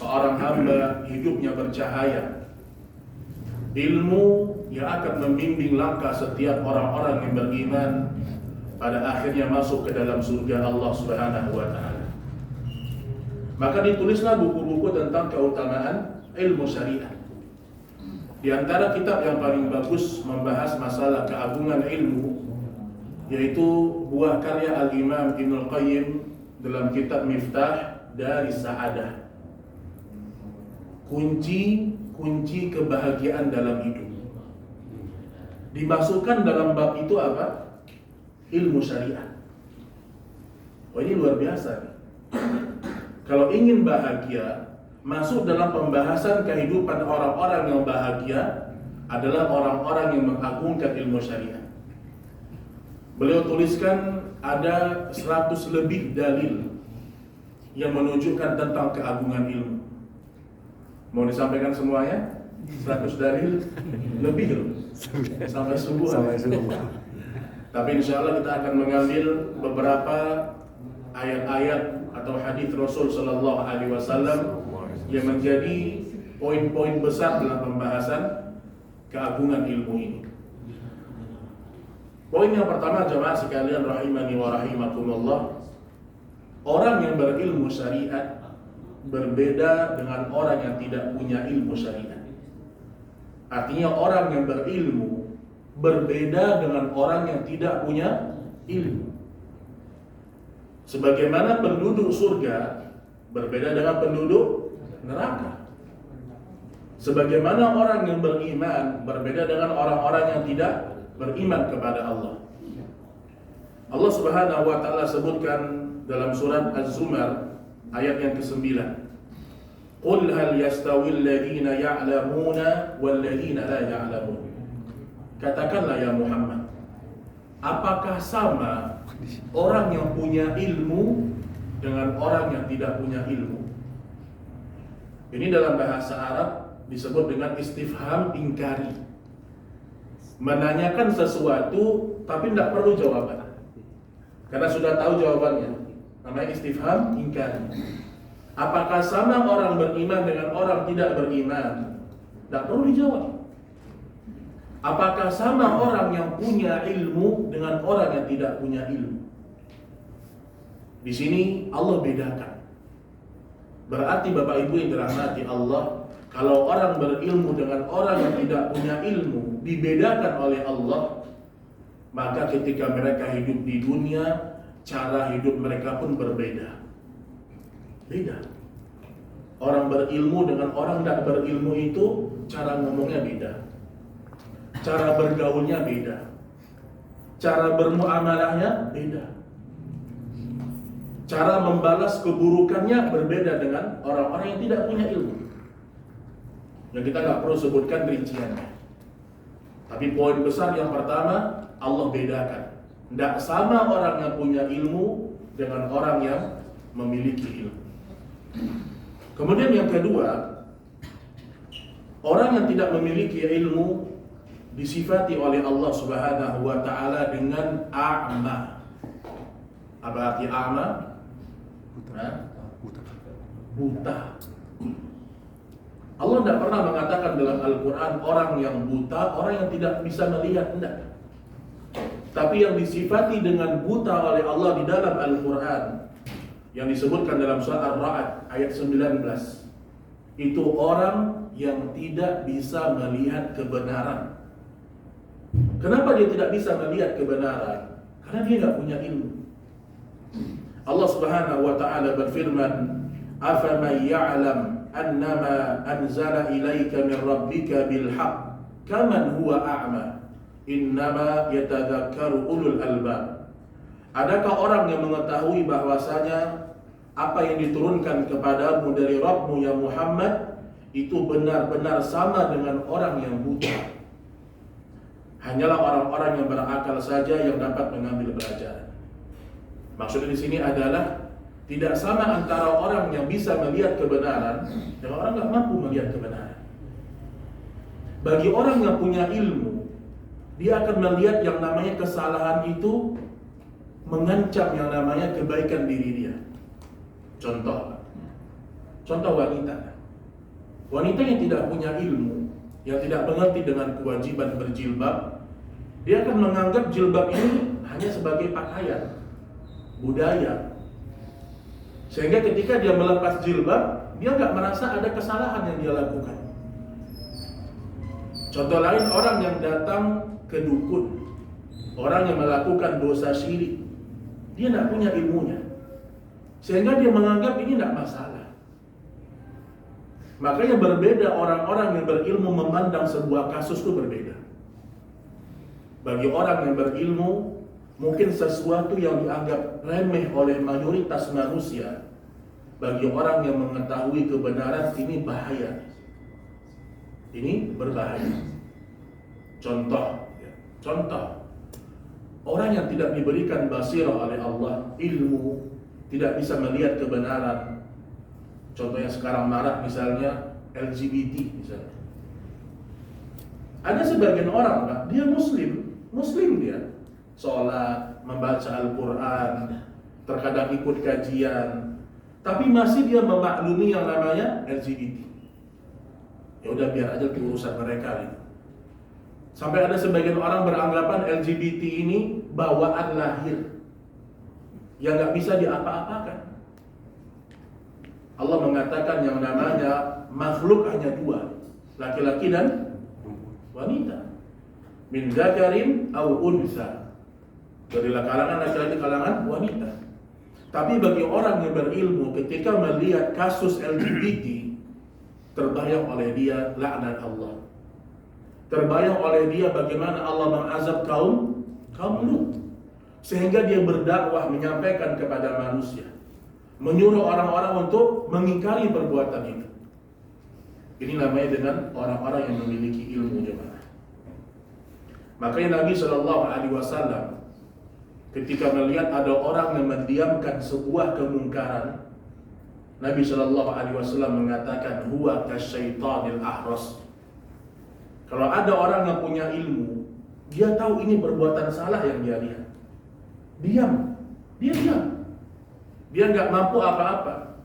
seorang hamba hidupnya bercahaya, ilmu yang akan membimbing langkah setiap orang-orang yang beriman pada akhirnya masuk ke dalam surga Allah Subhanahu wa taala. Maka ditulislah buku-buku tentang keutamaan ilmu syariah. Di antara kitab yang paling bagus membahas masalah keagungan ilmu yaitu buah karya Al-Imam Ibnul Qayyim dalam kitab Miftah dari Sa'adah. Kunci kebahagiaan dalam hidup. Dimasukkan dalam bab itu apa? Ilmu syariah. Oh, ini luar biasa nih. Kalau ingin bahagia, masuk dalam pembahasan kehidupan orang-orang yang bahagia adalah orang-orang yang mengagungkan ilmu syariah. Beliau tuliskan ada 100 lebih dalil yang menunjukkan tentang keagungan ilmu. Mau disampaikan semuanya? 100 dalil lebih loh. Sampai subuh. Tapi insya Allah kita akan mengambil beberapa ayat-ayat atau hadis Rasul Sallallahu Alaihi Wasallam yang menjadi poin-poin besar dalam pembahasan keagungan ilmu ini. Poin yang pertama, jemaah sekalian rahimani wa rahimakumullah, orang yang berilmu syariat berbeda dengan orang yang tidak punya ilmu syariat. Artinya orang yang berilmu berbeda dengan orang yang tidak punya ilmu. Sebagaimana penduduk surga berbeda dengan penduduk neraka. Sebagaimana orang yang beriman berbeda dengan orang-orang yang tidak beriman kepada Allah. Allah Subhanahu wa taala sebutkan dalam surat Az-Zumar ayat yang ke-9. Qul hal yastawil ladzina ya'lamuna wal ladzina la ya'lamun. Katakanlah ya Muhammad, apakah sama orang yang punya ilmu dengan orang yang tidak punya ilmu? Ini dalam bahasa Arab disebut dengan istifham ingkari. Menanyakan sesuatu tapi tidak perlu jawaban, karena sudah tahu jawabannya. Namanya istifham ingkari. Apakah sama orang beriman dengan orang tidak beriman? Tidak perlu dijawab. Apakah sama orang yang punya ilmu dengan orang yang tidak punya ilmu? Di sini Allah bedakan. Berarti Bapak Ibu yang dirahmati Allah, kalau orang berilmu dengan orang yang tidak punya ilmu dibedakan oleh Allah, maka ketika mereka hidup di dunia, cara hidup mereka pun berbeda. Beda. Orang berilmu dengan orang tidak berilmu itu cara ngomongnya beda, cara bergaulnya beda, cara bermuamalahnya beda, cara membalas keburukannya berbeda dengan orang-orang yang tidak punya ilmu. Yang kita nggak perlu sebutkan rinciannya. Tapi poin besar yang pertama, Allah bedakan. Tidak sama orang yang punya ilmu dengan orang yang memiliki ilmu. Kemudian yang kedua, orang yang tidak memiliki ilmu disifati oleh Allah Subhanahu wa taala dengan a'ma. Apa arti a'ma? Buta. Allah tidak pernah mengatakan dalam Al-Quran orang yang buta, orang yang tidak bisa melihat, tidak. Tapi yang disifati dengan buta oleh Allah di dalam Al-Quran yang disebutkan dalam surat Ar-Ra'd ayat 19, itu orang yang tidak bisa melihat kebenaran. Kenapa dia tidak bisa melihat kebenaran? Karena dia tidak punya ilmu. Allah Subhanahu wa taala berfirman, "Afaman ya'lam annama anzala ilaika min rabbika bil haqq kaman huwa a'ma innama yatadzakkaru ulul albab." Adakah orang yang mengetahui bahwasanya apa yang diturunkan kepadamu dari Rabbmu ya Muhammad itu benar-benar sama dengan orang yang buta? Hanyalah orang-orang yang berakal saja yang dapat mengambil pelajaran. Maksudnya di sini adalah tidak sama antara orang yang bisa melihat kebenaran dengan orang yang mampu melihat kebenaran. Bagi orang yang punya ilmu, dia akan melihat yang namanya kesalahan itu mengancam yang namanya kebaikan diri dia. Contoh wanita. Wanita yang tidak punya ilmu, yang tidak mengerti dengan kewajiban berjilbab, dia akan menganggap jilbab ini hanya sebagai pakaian, budaya. Sehingga ketika dia melepas jilbab, dia nggak merasa ada kesalahan yang dia lakukan. Contoh lain, orang yang datang ke dukun, orang yang melakukan dosa syirik, dia tidak punya ilmunya, sehingga dia menganggap ini tidak masalah. Makanya berbeda orang-orang yang berilmu memandang sebuah kasus itu berbeda. Bagi orang yang berilmu, mungkin sesuatu yang dianggap remeh oleh mayoritas manusia, bagi orang yang mengetahui kebenaran ini bahaya. Ini berbahaya. Contoh, orang yang tidak diberikan basirah oleh Allah, ilmu, tidak bisa melihat kebenaran. Contoh yang sekarang marak misalnya LGBT misalnya. Ada sebagian orang, Pak, dia Muslim dia, sholat, membaca Al-Quran, terkadang ikut kajian, tapi masih dia memaklumi yang namanya LGBT. Ya udah biar aja urusan mereka gitu. Sampai ada sebagian orang beranggapan LGBT ini bawaan lahir yang nggak bisa diapa-apakan. Allah mengatakan yang namanya makhluk hanya dua, laki-laki dan wanita. Min dzakarin au unsa, dari kalangan laki-laki, kalangan wanita. Tapi bagi orang yang berilmu, ketika melihat kasus LGBT, terbayang oleh dia laknat Allah. Terbayang oleh dia bagaimana Allah mengazab kaum Lut, sehingga dia berdakwah menyampaikan kepada manusia, menyuruh orang-orang untuk mengingkari perbuatan itu. Ini namanya dengan orang-orang yang memiliki ilmu jemaah. Makanya Nabi SAW ketika melihat ada orang yang mendiamkan sebuah kemungkaran, Nabi SAW mengatakan huwa kasyaitanil ahras. Kalau ada orang yang punya ilmu, dia tahu ini perbuatan salah yang dia lihat, dia diam. Dia nggak mampu apa-apa.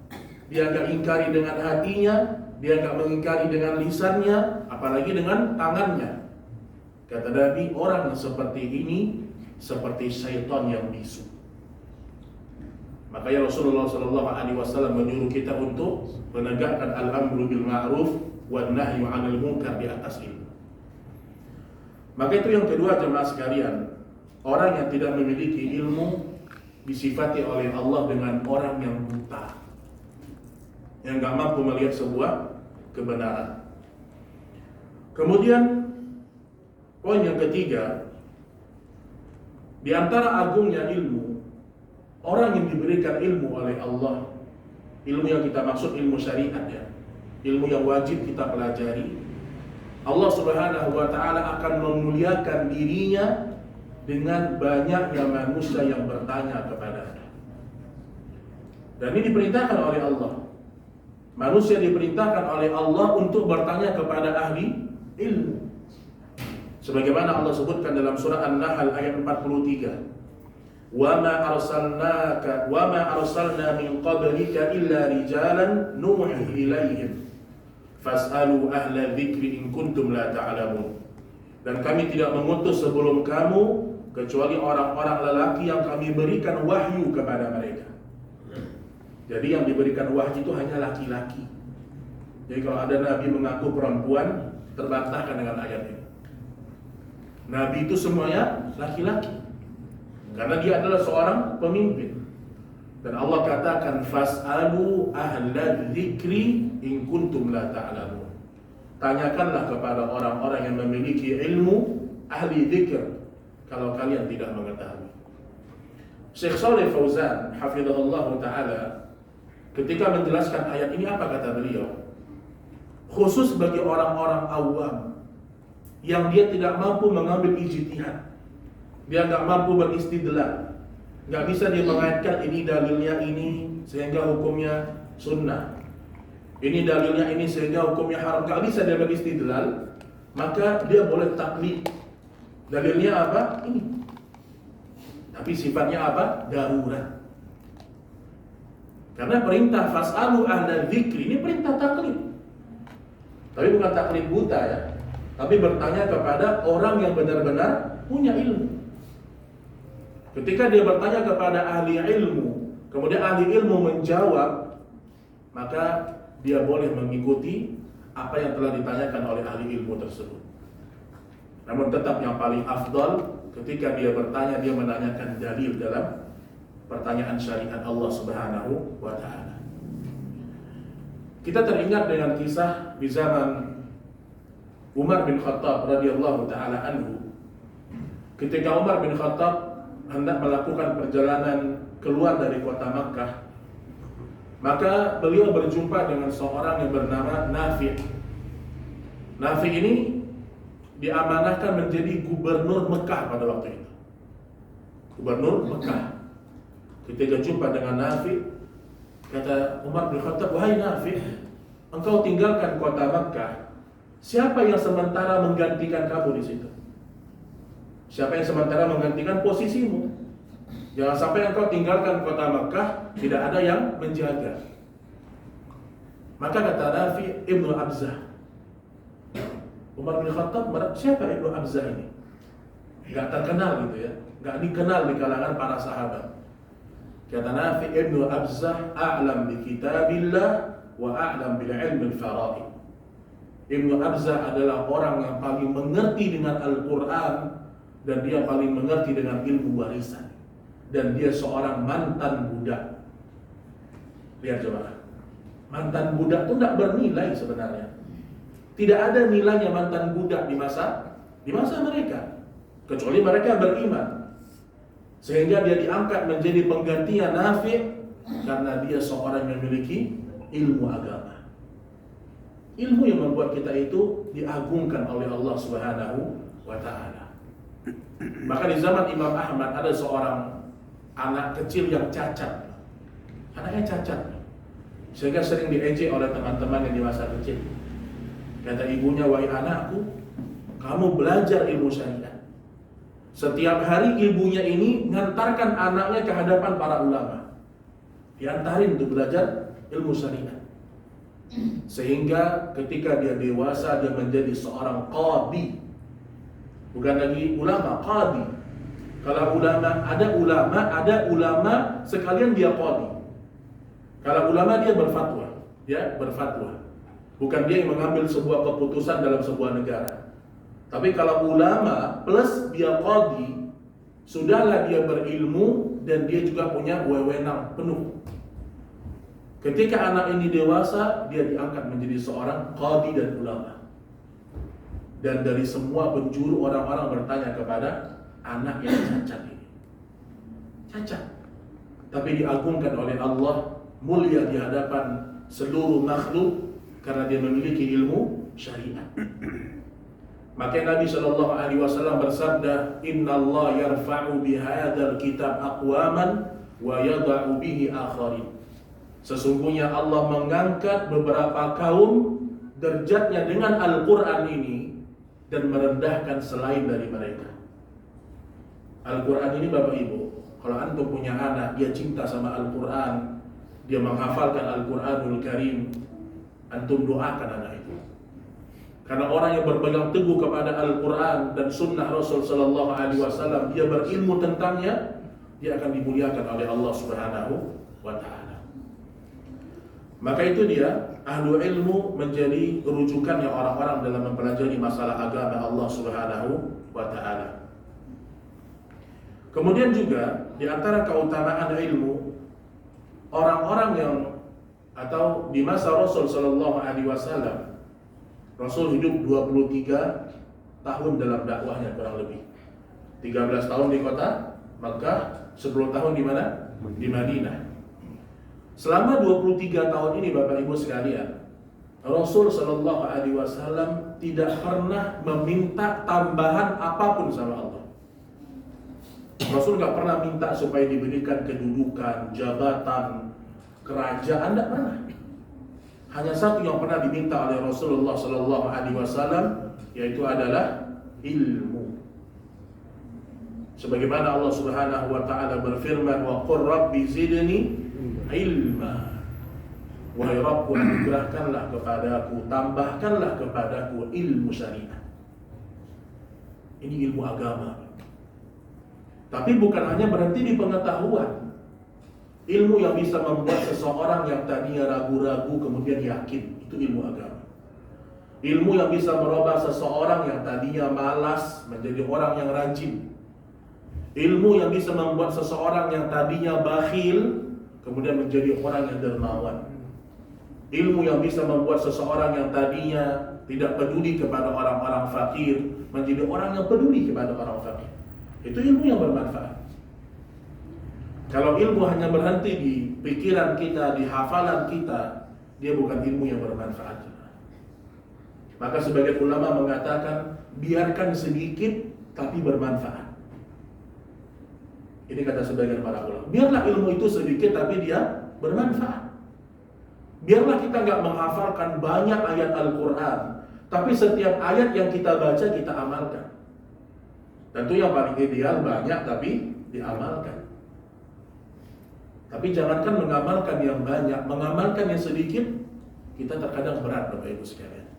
Dia nggak ingkari dengan hatinya, dia nggak mengingkari dengan lisannya, apalagi dengan tangannya. Kata Nabi, orang yang seperti ini seperti syaitan yang bisu. Makanya Rasulullah SAW menyuruh kita untuk menegakkan al-amru bil ma'ruf wan nahyu 'anil munkar di atas ilmu. Maka itu yang kedua jemaah sekalian, orang yang tidak memiliki ilmu disifati oleh Allah dengan orang yang buta, yang gak mampu melihat sebuah kebenaran. Kemudian poin yang ketiga, di antara agungnya ilmu, orang yang diberikan ilmu oleh Allah, ilmu yang kita maksud ilmu syariat ya, ilmu yang wajib kita pelajari, Allah Subhanahu wa ta'ala akan memuliakan dirinya dengan banyaknya manusia yang bertanya kepadanya. Dan ini diperintahkan oleh Allah. Manusia diperintahkan oleh Allah untuk bertanya kepada ahli ilmu. Sebagaimana Allah sebutkan dalam surah An-Nahl ayat 43. Wa ma arsalna min qablika illa rijalan nuhi ilaihim fas'alu ahla dzikri in kuntum la ta'lamun. Dan kami tidak mengutus sebelum kamu kecuali orang-orang lelaki yang kami berikan wahyu kepada mereka. Jadi yang diberikan wahyu itu hanya laki-laki. Jadi kalau ada nabi mengaku perempuan, terbantahkan dengan ayat ini. Nabi itu semuanya laki-laki, karena dia adalah seorang pemimpin. Dan Allah katakan fas'alu ahla dzikri in kuntum la ta'lamun. Tanyakanlah kepada orang-orang yang memiliki ilmu, ahli dzikir, kalau kalian tidak mengetahui. Syekh Shalih Fauzan hafizahullah taala ketika menjelaskan ayat ini, apa kata beliau? Khusus bagi orang-orang awam yang dia tidak mampu mengambil ijtihad, dia nggak mampu beristidlal, nggak bisa dia mengaitkan ini dalilnya ini sehingga hukumnya sunnah, ini dalilnya ini sehingga hukumnya haram, nggak bisa dia beristidlal, maka dia boleh taklid. Dalilnya apa? Ini. Tapi sifatnya apa? Darurat. Karena perintah fas'alu ahla dzikri ini perintah taklid. Tapi bukan taklid buta ya, tapi bertanya kepada orang yang benar-benar punya ilmu. Ketika dia bertanya kepada ahli ilmu, kemudian ahli ilmu menjawab, maka dia boleh mengikuti apa yang telah ditanyakan oleh ahli ilmu tersebut. Namun tetap yang paling afdal ketika dia bertanya, dia menanyakan dalil dalam pertanyaan syariat Allah Subhanahu wa ta'ala. Kita teringat dengan kisah di zaman Umar bin Khattab radhiyallahu ta'ala anhu. Ketika Umar bin Khattab hendak melakukan perjalanan keluar dari kota Makkah, maka beliau berjumpa dengan seorang yang bernama Nafi'. Nafi' ini diamanahkan menjadi gubernur Mekah pada waktu itu. Gubernur Mekah. Ketika jumpa dengan Nafi', kata Umar bin Khattab, "Wahai Nafi', engkau tinggalkan kota Makkah. Siapa yang sementara menggantikan kamu di situ? Siapa yang sementara menggantikan posisimu? Jangan sampai engkau tinggalkan kota Makkah, tidak ada yang menjaga." Maka kata Nafi' Ibnu Abzah. Umar bin Khattab, siapa Ibnu Abzah ini? Gak terkenal gitu ya, gak dikenal di kalangan para sahabat. Kata Nafi' Ibnu Abzah, "A'lam bi kitabillah wa a'lam bil ilmi al-fara'id." Ibnu Abzah adalah orang yang paling mengerti dengan Al-Quran dan dia paling mengerti dengan ilmu warisan. Dan dia seorang mantan budak. Lihat coba, mantan budak itu tidak bernilai sebenarnya. Tidak ada nilainya mantan budak di masa mereka, kecuali mereka beriman. Sehingga dia diangkat menjadi penggantinya Nafi' karena dia seorang yang memiliki ilmu agama. Ilmu yang membuat kita itu diagungkan oleh Allah Subhanahu wa ta'ala. Maka di zaman Imam Ahmad ada seorang anak kecil yang cacat. Anaknya cacat, sehingga sering diejek oleh teman-teman yang di masa kecil. Kata ibunya, "Wahai anakku, kamu belajar ilmu syariat." Setiap hari ibunya ini ngantarkan anaknya ke hadapan para ulama, diantarin untuk belajar ilmu syariat. Sehingga ketika dia dewasa, dia menjadi seorang qadi. Bukan lagi ulama, qadi. Kalau ada ulama sekalian dia qadi. Kalau ulama dia berfatwa. Bukan dia yang mengambil sebuah keputusan dalam sebuah negara. Tapi kalau ulama plus dia qadi, sudahlah dia berilmu dan dia juga punya wewenang penuh. Ketika anak ini dewasa, dia diangkat menjadi seorang qadi dan ulama. Dan dari semua penjuru orang-orang bertanya kepada anak yang cacat ini. Cacat, tapi diagungkan oleh Allah, mulia di hadapan seluruh makhluk karena dia memiliki ilmu syariat. Maka Nabi Shallallahu Alaihi Wasallam bersabda, "Inna Allah yarfa'u bihadzal kitab aqwaman wa yada'u bihi akharin." Sesungguhnya Allah mengangkat beberapa kaum derajatnya dengan Al-Quran ini dan merendahkan selain dari mereka. Al-Quran ini Bapak Ibu, kalau antum punya anak, dia cinta sama Al-Quran, dia menghafalkan Al-Quranul Karim, antum doakan anak itu. Karena orang yang berpegang teguh kepada Al-Quran dan Sunnah Rasul Sallallahu Alaihi Wasallam, dia berilmu tentangnya, dia akan dimuliakan oleh Allah Subhanahu wa Ta'ala. Maka itu dia, ahlu ilmu menjadi rujukannya orang-orang dalam mempelajari masalah agama Allah Subhanahu wa Ta'ala. Kemudian juga di antara keutamaan ilmu, orang-orang yang atau di masa Rasul Sallallahu Alaihi Wasallam, Rasul hidup 23 tahun dalam dakwahnya kurang lebih. 13 tahun di kota Makkah, 10 tahun di mana? Di Madinah. Selama 23 tahun ini Bapak Ibu sekalian, Rasul Sallallahu Alaihi Wasallam tidak pernah meminta tambahan apapun sama Allah. Rasul gak pernah minta supaya diberikan kedudukan, jabatan, kerajaan, tidak pernah. Hanya satu yang pernah diminta oleh Rasulullah Sallallahu Alaihi Wasallam, yaitu adalah ilmu. Sebagaimana Allah Subhanahu Wa Taala berfirman, "Wa qur Rabbi zidni ilma." Wahai Rabbku, anugerahkanlah kepadaku, tambahkanlah kepadaku ilmu syariat. Ini ilmu agama. Tapi bukan hanya berhenti di pengetahuan. Ilmu yang bisa membuat seseorang yang tadinya ragu-ragu kemudian yakin, itu ilmu agama. Ilmu yang bisa merubah seseorang yang tadinya malas menjadi orang yang rajin. Ilmu yang bisa membuat seseorang yang tadinya bakhil kemudian menjadi orang yang dermawan. Ilmu yang bisa membuat seseorang yang tadinya tidak peduli kepada orang-orang fakir menjadi orang yang peduli kepada orang fakir. Itu ilmu yang bermanfaat. Kalau ilmu hanya berhenti di pikiran kita, di hafalan kita, dia bukan ilmu yang bermanfaat. Maka sebagian ulama mengatakan biarkan sedikit tapi bermanfaat. Ini kata sebagian para ulama. Biarlah ilmu itu sedikit tapi dia bermanfaat. Biarlah kita nggak menghafalkan banyak ayat Al-Quran, tapi setiap ayat yang kita baca kita amalkan. Tentu yang paling ideal banyak tapi diamalkan. Tapi jangankan mengamalkan yang banyak, mengamalkan yang sedikit kita terkadang berat, Bapak Ibu sekalian.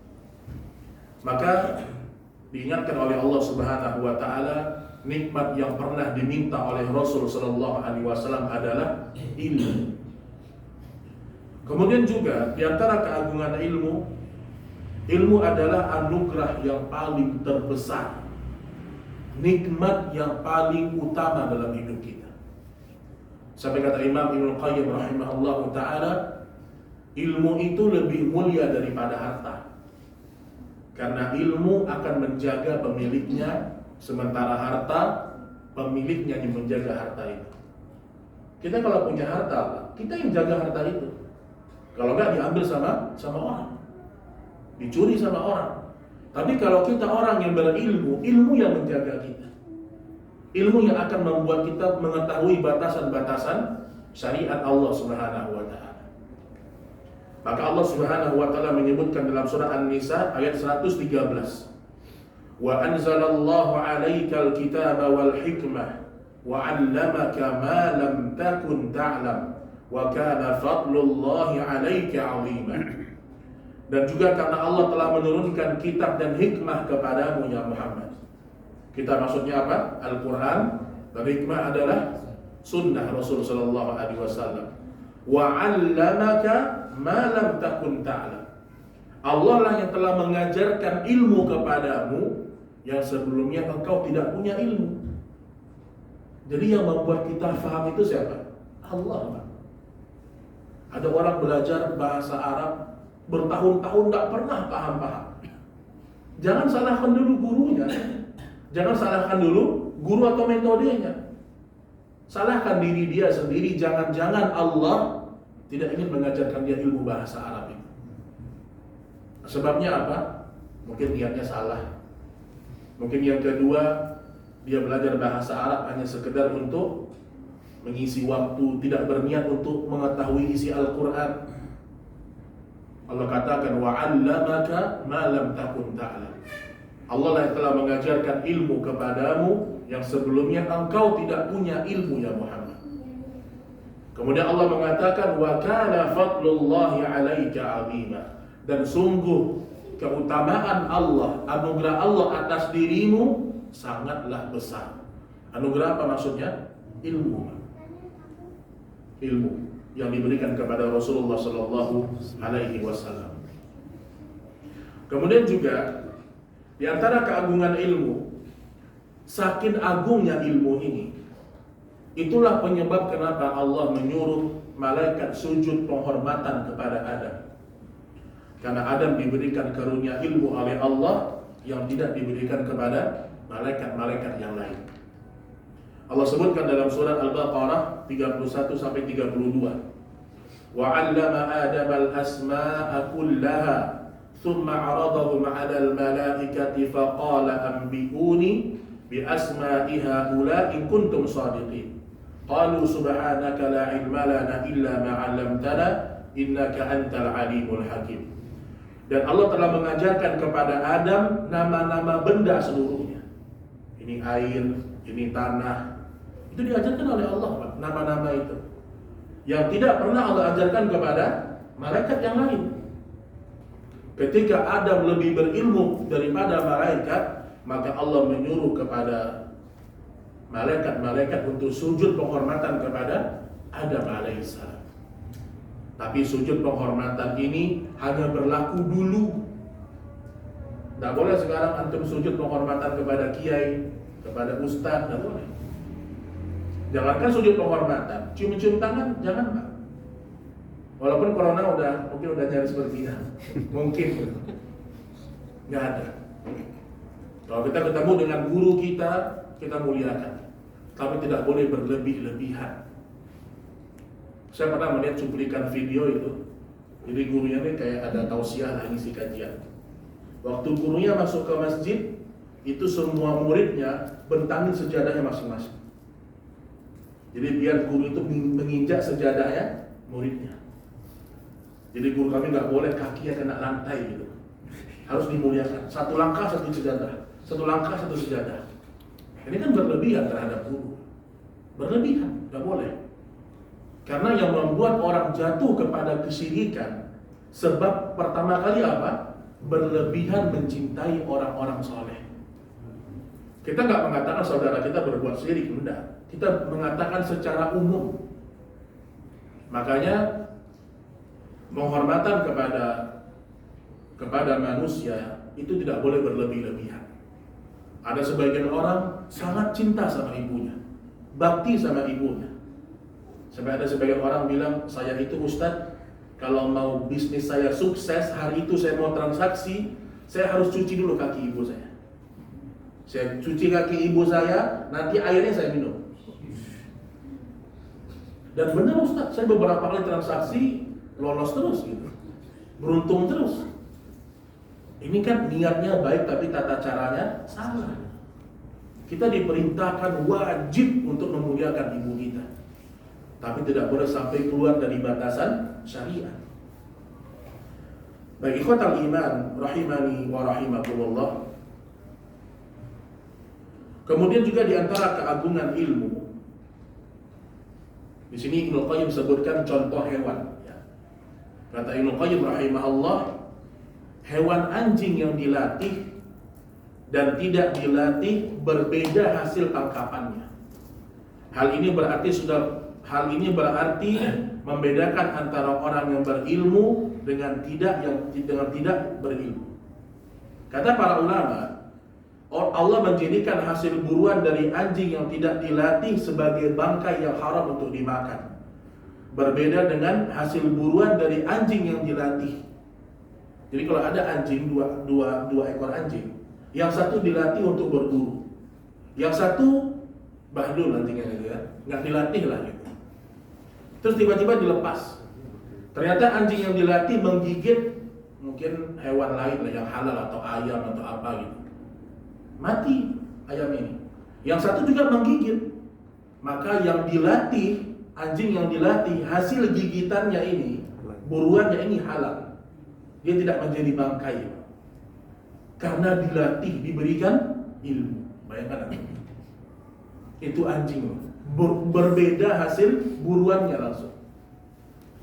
Maka diingatkan oleh Allah Subhanahu wa taala, nikmat yang pernah diminta oleh Rasul sallallahu alaihi wasallam adalah ilmu. Kemudian juga di antara keagungan ilmu adalah anugerah yang paling terbesar, nikmat yang paling utama dalam hidup kita. Sampai kata Imam Ibnu Qayyim rahimahullah taala, ilmu itu lebih mulia daripada harta. Karena ilmu akan menjaga pemiliknya, sementara harta pemiliknya yang menjaga harta itu. Kita kalau punya harta, kita yang jaga harta itu. Kalau enggak diambil sama orang, dicuri sama orang. Tapi kalau kita orang yang berilmu, ilmu yang menjaga kita, ilmu yang akan membuat kita mengetahui batasan-batasan syariat Allah Subhanahu wa taala. Maka Allah Subhanahu wa taala menyebutkan dalam surah An-Nisa ayat 113, "Wa anzalallahu 'alaikal kitaba wal hikmah wa 'allamaka ma lam takun ta'lam. Wa kana fadlullahi 'alaika 'azima." Dan juga karena Allah telah menurunkan kitab dan hikmah kepadamu ya Muhammad. Kitab maksudnya apa? Al-Quran, dan hikmah adalah sunnah Rasul sallallahu alaihi wasallam. Wa 'allamaka ma lam takun ta'lam. Allah lah yang telah mengajarkan ilmu kepadamu yang sebelumnya engkau tidak punya ilmu. Jadi yang membuat kita faham itu siapa? Allah. Ada orang belajar bahasa Arab bertahun-tahun tidak pernah paham-paham. Jangan salahkan dulu gurunya. Jangan salahkan dulu guru atau metodenya. Salahkan diri dia sendiri. Jangan-jangan Allah tidak ingin mengajarkan dia ilmu bahasa Arab itu. Sebabnya apa? Mungkin niatnya salah. Mungkin yang kedua, dia belajar bahasa Arab hanya sekedar untuk mengisi waktu, tidak berniat untuk mengetahui isi Al-Quran. Allah katakan, وَعَلَّمَكَ مَا لَمْ تَكُنْ تَعْلَمْ. Allah lah yang telah mengajarkan ilmu kepadamu yang sebelumnya engkau tidak punya ilmu ya Muhammad. Kemudian Allah mengatakan, وَكَانَ فَضْلُ اللَّهِ عَلَيْكَ عَظِيمًا. Dan sungguh keutamaan Allah, anugerah Allah atas dirimu sangatlah besar. Anugerah apa maksudnya? Ilmu. Ilmu yang diberikan kepada Rasulullah sallallahu alaihi wasallam. Kemudian juga di antara keagungan ilmu, saking agungnya ilmu ini, itulah penyebab kenapa Allah menyuruh malaikat sujud penghormatan kepada Adam. Karena Adam diberikan karunia ilmu oleh Allah yang tidak diberikan kepada malaikat-malaikat yang lain. Allah sebutkan dalam surat Al-Baqarah 31 sampai 32. Wa 'allama Adama al-asma'a kullaha thumma 'aradahum 'ala al-malaikati faqala anbi'uni bi asma'i haula in kuntum shadiqin. Qalu subhanaka la 'ilma lana illa ma 'allamtana innaka antal 'alimul hakim. Dan Allah telah mengajarkan kepada Adam nama-nama benda seluruhnya. Ini air, ini tanah. Itu diajarkan oleh Allah, Pak, nama-nama itu. Yang tidak pernah Allah ajarkan kepada malaikat yang lain. Ketika Adam lebih berilmu daripada malaikat, maka Allah menyuruh kepada malaikat-malaikat untuk sujud penghormatan kepada Adam alaihissalam. Tapi sujud penghormatan ini hanya berlaku dulu. Tidak boleh sekarang antum sujud penghormatan kepada kiai, kepada ustaz, tidak boleh. Jangankan sujud penghormatan, cium-cium tangan, jangan Pak. Walaupun corona mungkin udah nyaris berpindah, mungkin nggak ada. Kalau kita ketemu dengan guru kita muliakan, tapi tidak boleh berlebih-lebihan. Saya pernah melihat cuplikan video itu, jadi gurunya ini kayak ada tausiah lagi ngisi kajian. Waktu gurunya masuk ke masjid, itu semua muridnya bentangin sejadahnya masing-masing. Jadi biar guru itu menginjak sejadahnya muridnya. Jadi guru kami nggak boleh kakinya kena lantai gitu, harus dimuliakan. Satu langkah satu sejadah, satu langkah satu sejadah. Ini kan berlebihan terhadap guru, berlebihan, nggak boleh. Karena yang membuat orang jatuh kepada kesyirikan, sebab pertama kali apa? Berlebihan mencintai orang-orang soleh. Kita nggak mengatakan saudara kita berbuat syirik, enggak. Kita mengatakan secara umum. Makanya penghormatan kepada manusia itu tidak boleh berlebih-lebihan. Ada sebagian orang sangat cinta sama ibunya, bakti sama ibunya. Sampai ada sebagian orang bilang, saya itu Ustadz, kalau mau bisnis saya sukses, hari itu saya mau transaksi, saya harus cuci dulu kaki ibu saya. Saya cuci kaki ibu saya, nanti airnya saya minum. Dan benar Ustadz, saya beberapa kali transaksi lolos terus gitu, beruntung terus. Ini kan niatnya baik tapi tata caranya salah. Kita diperintahkan wajib untuk memuliakan ibu kita, tapi tidak boleh sampai keluar dari batasan syariat. Baik ikhwatal iman rahimani wa rahimakumullah. Kemudian juga diantara keagungan ilmu, di sini Ibnu Qayyim sebutkan contoh hewan. Kata Ibnu Qayyim rahimahullah, hewan anjing yang dilatih dan tidak dilatih berbeda hasil tangkapannya. Hal ini berarti membedakan antara orang yang berilmu dengan tidak berilmu. Kata para ulama, Allah menjadikan hasil buruan dari anjing yang tidak dilatih sebagai bangkai yang haram untuk dimakan. Berbeda dengan hasil buruan dari anjing yang dilatih. Jadi kalau ada anjing, dua ekor anjing, yang satu dilatih untuk berburu, yang satu bahdul anjingnya gitu ya, nggak dilatih lah gitu. Terus tiba-tiba dilepas. Ternyata anjing yang dilatih menggigit mungkin hewan lain lah yang halal atau ayam atau apa gitu. Mati ayam ini. Yang satu juga menggigit. Maka yang dilatih, anjing yang dilatih, hasil gigitannya ini, buruannya ini halal. Dia tidak menjadi bangkai. Karena dilatih, diberikan ilmu. Bayangkan itu anjing berbeda hasil buruannya langsung.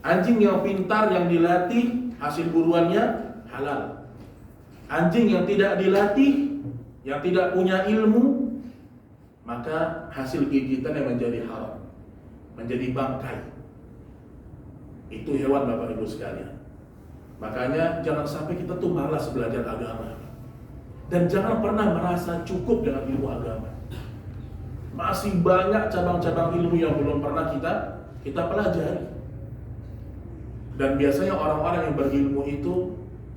Anjing yang pintar yang dilatih, hasil buruannya halal. Anjing yang tidak dilatih, yang tidak punya ilmu, maka hasil gigitannya menjadi haram, menjadi bangkai. Itu hewan Bapak Ibu sekalian. Makanya jangan sampai kita tuh malas belajar agama. Dan jangan pernah merasa cukup dengan ilmu agama. Masih banyak cabang-cabang ilmu yang belum pernah kita pelajari. Dan biasanya orang-orang yang berilmu itu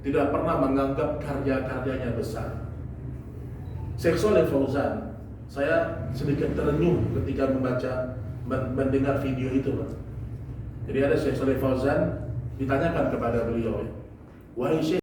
tidak pernah menganggap karya-karyanya besar. Syekh Shalih Fauzan, saya sedikit terenyuh ketika mendengar video itu, Pak. Jadi ada Syekh Shalih Fauzan ditanyakan kepada beliau, wahai Syekh,